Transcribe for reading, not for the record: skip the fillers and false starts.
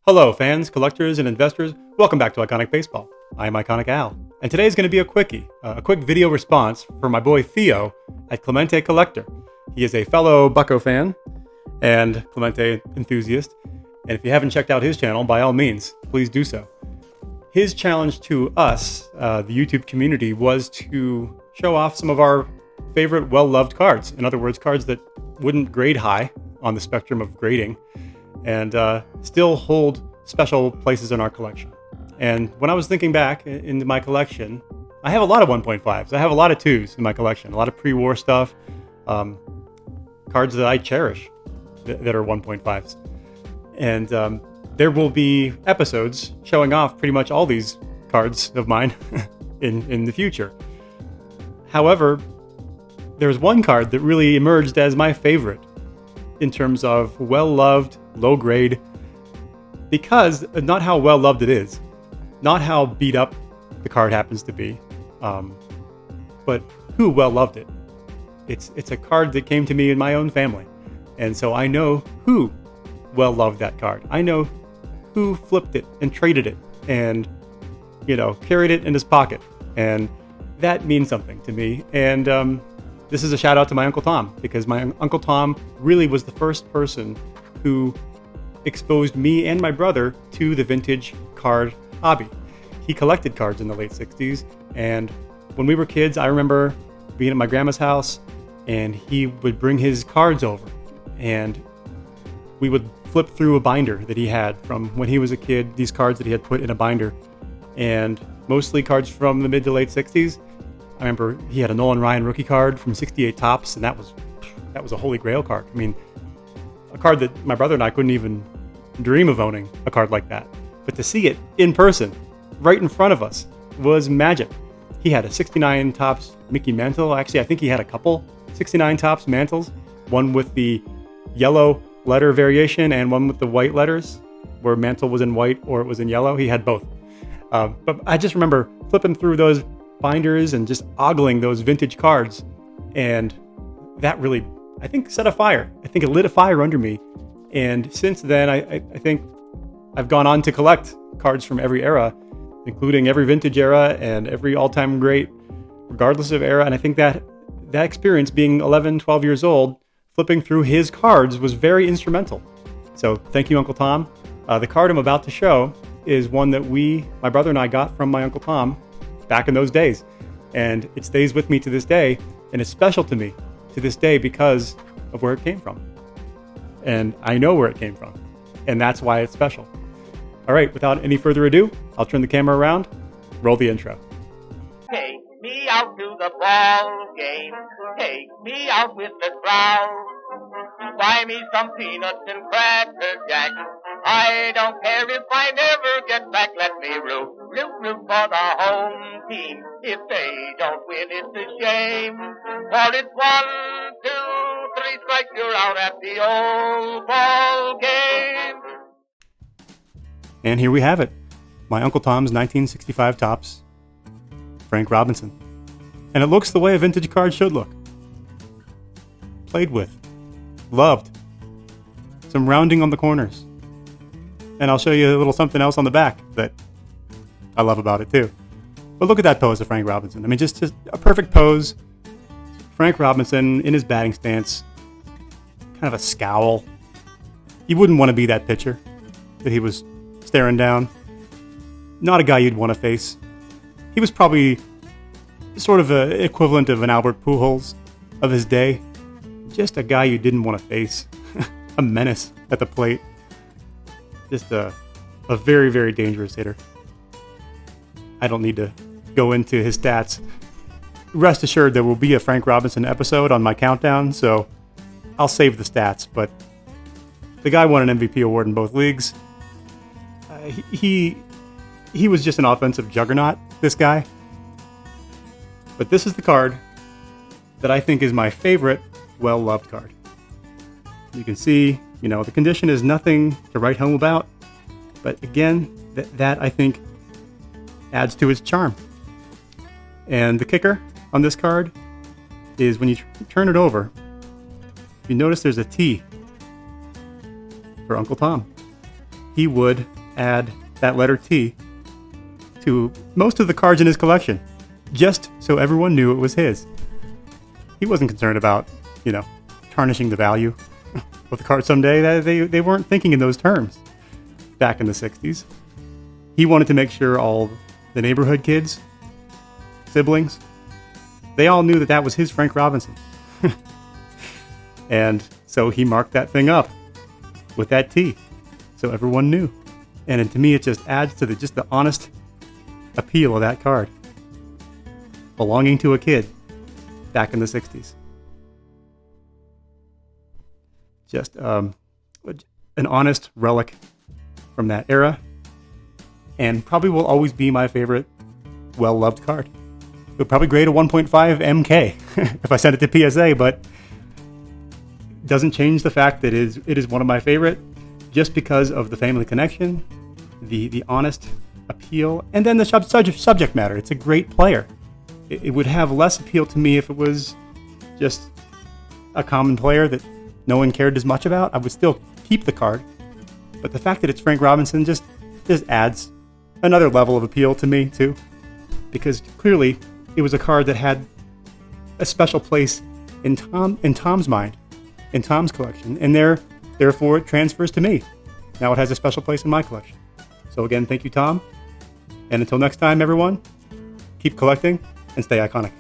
Hello, fans, collectors, and investors. Welcome back to Iconic Baseball. I am Iconic Al, and today is going to be a quickie, a quick video response for my boy Theo at Clemente Collector. He is a fellow Bucco fan and Clemente enthusiast, and if you haven't checked out his channel, by all means, please do so. His challenge to us, the YouTube community, was to show off some of our favorite well-loved cards. In other words, cards that wouldn't grade high on the spectrum of grading, and still hold special places in our collection. And when I was thinking back into my collection, I have a lot of 1.5s. I have a lot of 2s in my collection, a lot of pre-war stuff, cards that I cherish that are 1.5s. And there will be episodes showing off pretty much all these cards of mine in the future. However, there's one card that really emerged as my favorite in terms of well-loved, low grade, because not how well-loved it is, not how beat up the card happens to be, but who well-loved it. It's a card that came to me in my own family, and so I know who well-loved that card. I know who flipped it and traded it and, carried it in his pocket, and that means something to me. And this is a shout out to my Uncle Tom, because my Uncle Tom really was the first person who exposed me and my brother to the vintage card hobby. He collected cards in the late 60s, and when we were kids, I remember being at my grandma's house, and he would bring his cards over, and we would flip through a binder that he had from when he was a kid, these cards that he had put in a binder, and mostly cards from the mid to late 60s. I remember he had a Nolan Ryan rookie card from 68 Topps, and that was a holy grail card. I mean, a card that my brother and I couldn't even dream of owning a card like that. But to see it in person, right in front of us, was magic. He had a 69 Topps Mickey Mantle. Actually, I think he had a couple 69 Topps mantles, one with the yellow letter variation and one with the white letters, where mantle was in white or it was in yellow. He had both. But I just remember flipping through those binders and just ogling those vintage cards, and that really, I think, set a fire. I think it lit a fire under me, and since then I think I've gone on to collect cards from every era, including every vintage era and every all-time great, regardless of era. And I think that experience, being 11, 12 years old, flipping through his cards, was very instrumental. So thank you, Uncle Tom. The card I'm about to show is one that my brother and I, got from my Uncle Tom back in those days, and it stays with me to this day, and it's special to me to this day because of where it came from, and I know where it came from, and that's why it's special. All right, without any further ado, I'll turn the camera around, roll the intro. Take me out to the ball game, take me out with the crowd, buy me some peanuts and cracker jack. I don't care if I never get back. Let me root for the home team. If they don't win, it's a shame. For it's 1, 2, 3 strikes, you're out at the old ball game. And here we have it, my Uncle Tom's 1965 Topps Frank Robinson. And it looks the way a vintage card should look. Played with, loved, some rounding on the corners. And I'll show you a little something else on the back that I love about it too. But look at that pose of Frank Robinson. I mean, just a perfect pose. Frank Robinson in his batting stance, kind of a scowl. You wouldn't want to be that pitcher that he was staring down. Not a guy you'd want to face. He was probably sort of an equivalent of an Albert Pujols of his day. Just a guy you didn't want to face. A menace at the plate. Just a very, very dangerous hitter. I don't need to go into his stats. Rest assured there will be a Frank Robinson episode on my countdown, so I'll save the stats. But the guy won an MVP award in both leagues. He was just an offensive juggernaut, this guy. But this is the card that I think is my favorite well-loved card. You can see, the condition is nothing to write home about, but again, that I think adds to its charm. And the kicker on this card is when you turn it over, you notice there's a T for Uncle Tom. he would add that letter T to most of the cards in his collection, just so everyone knew it was his. He wasn't concerned about, tarnishing the value of the card someday. They weren't thinking in those terms back in the 60s. He wanted to make sure all the neighborhood kids, siblings, they all knew that was his Frank Robinson. And so he marked that thing up with that T, so everyone knew. And to me, it just adds to the honest appeal of that card. Belonging to a kid back in the 60s. Just an honest relic from that era, and probably will always be my favorite well-loved card. It would probably grade a 1.5 MK if I sent it to PSA, but doesn't change the fact that it is one of my favorite, just because of the family connection, the honest appeal, and then the subject matter. It's a great player. It would have less appeal to me if it was just a common player that no one cared as much about. I would still keep the card, but the fact that it's Frank Robinson just adds another level of appeal to me too, because clearly it was a card that had a special place in Tom's mind, in Tom's collection, and therefore it transfers to me. Now it has a special place in my collection. So again, thank you, Tom. And until next time, everyone, keep collecting and stay iconic.